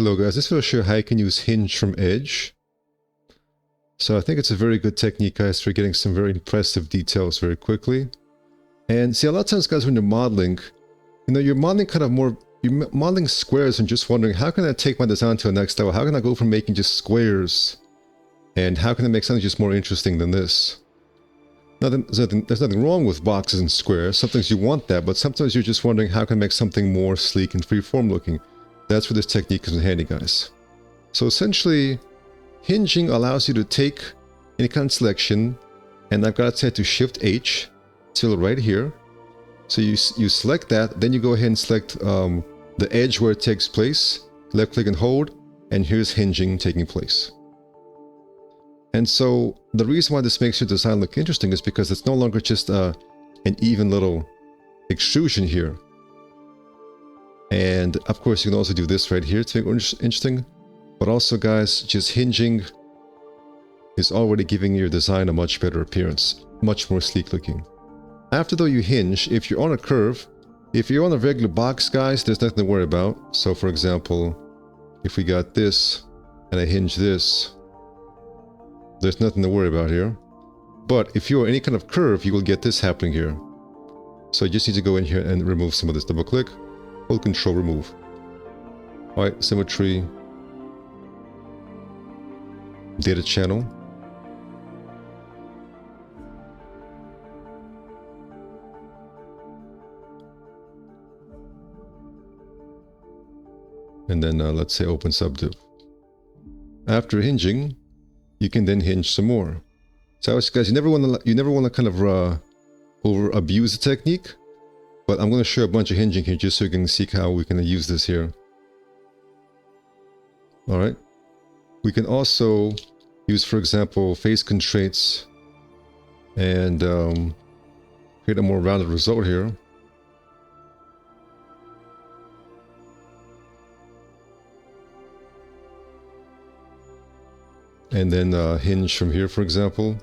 Hello guys, this will show you how you can use Hinge from Edge. So I think it's a very good technique, guys, for getting some very impressive details very quickly. And see, a lot of times, guys, when you're modeling, you're modeling you're modeling squares and just wondering, how can I take my design to the next level? How can I go from making just squares? And how can I make something just more interesting than this? There's nothing wrong with boxes and squares. Sometimes you want that, but sometimes you're just wondering, how can I make something more sleek and freeform looking? That's where this technique comes in handy, guys. So essentially, hinging allows you to take any kind of selection, and I've got it set to Shift H till right here. So you select that, then you go ahead and select the edge where it takes place, left click and hold, and here's hinging taking place. And so the reason why this makes your design look interesting is because it's no longer just an even little extrusion here. And of course, you can also do this right here to make it interesting. But also, guys, just hinging is already giving your design a much better appearance, much more sleek looking. After though you hinge, if you're on a curve, if you're on a regular box, guys, there's nothing to worry about. So for example, if we got this and I hinge this, there's nothing to worry about here. But if you're any kind of curve, you will get this happening here. So you just need to go in here and remove some of this. Double click, hold Control, remove. Alright, symmetry, data channel. And then let's say open subdiv. After hinging, you can then hinge some more. So guys, you never want to kind of over abuse the technique, but I'm going to show a bunch of hinging here just so you can see how we can use this here. All right. We can also use, for example, face constraints and create a more rounded result here. And then hinge from here, for example.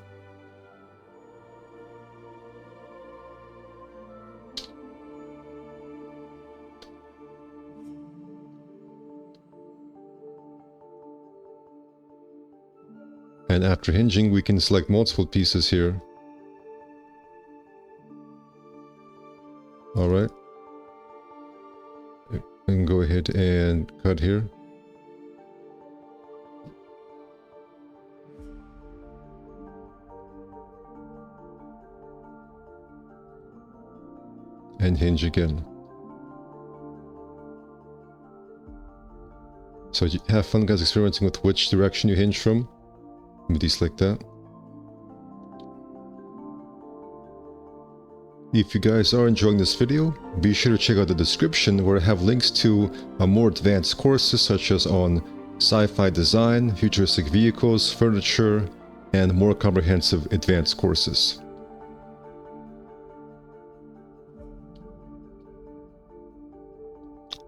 And after hinging, we can select multiple pieces here. All right. And go ahead and cut here. And hinge again. So you have fun, guys, experimenting with which direction you hinge from. Let me deselect that. If you guys are enjoying this video, be sure to check out the description where I have links to more advanced courses such as on sci-fi design, futuristic vehicles, furniture, and more comprehensive advanced courses.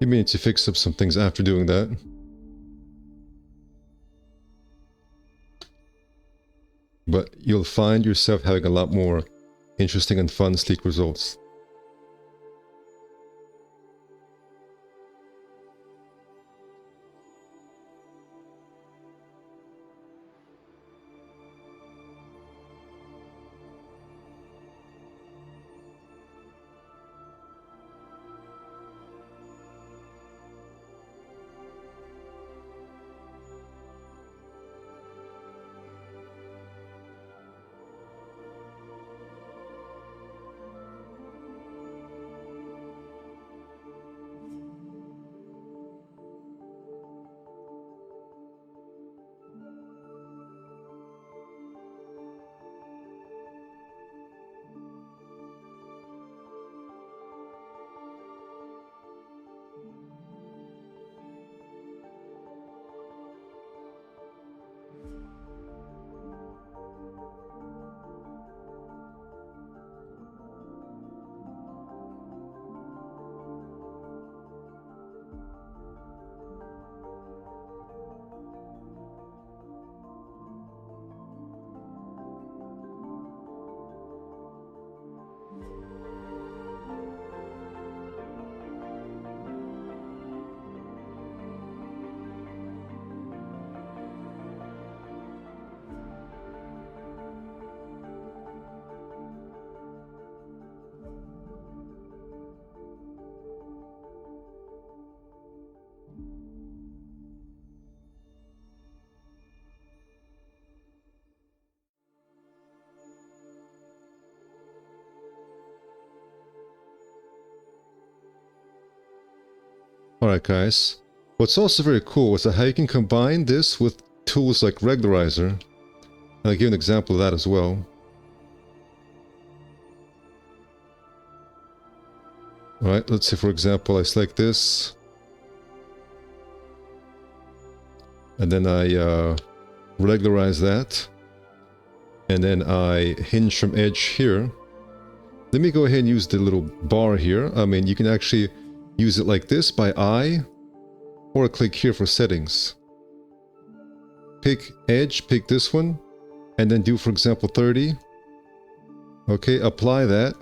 You may need to fix up some things after doing that. But you'll find yourself having a lot more interesting and fun, sleek results. Alright guys, what's also very cool is how you can combine this with tools like Regularizer. And I'll give you an example of that as well. Alright, let's say for example I select this. And then I regularize that. And then I hinge from edge here. Let me go ahead and use the little bar here. I mean, you can actually use it like this by eye, or click here for settings. Pick edge, pick this one, and then do, for example, 30. Okay, apply that.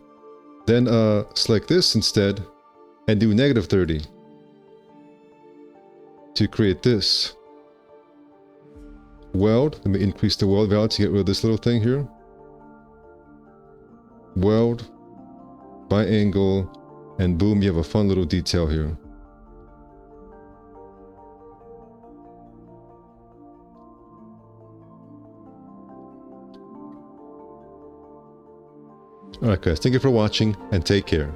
Then select this instead, and do -30 to create this. Weld, let me increase the weld value to get rid of this little thing here. Weld, by angle, and boom, you have a fun little detail here. Alright guys, thank you for watching and take care.